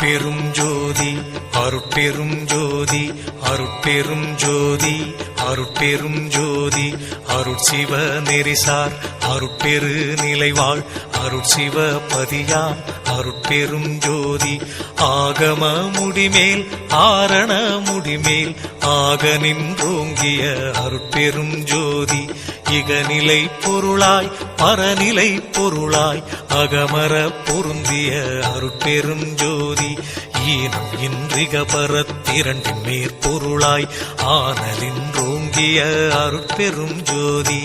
அருட்பெரும் ஜோதி அருட்பெரும் ஜோதி அருட்பெரும் ஜோதி அருட்பெரும் ஜோதி அருட்சிவ நெறிசார் அருட்பெரு நிலைவாழ் அருட்சிவ பதியாம் அருட்பெரும் ஜோதி ஆகம முடிமேல் ஆரண முடிமேல் ஆக நின்றோங்கிய அருட்பெரும் ஜோதி இகநிலை பொருளாய் பரநிலை பொருளாய் அகமர பொருந்திய அருட்பெரும் ஜோதி ஈனம் இன்றிக பரத்திரண்டின் மேற்பொருளாய் ஆனலின்றோங்கிய அருட்பெரும் ஜோதி.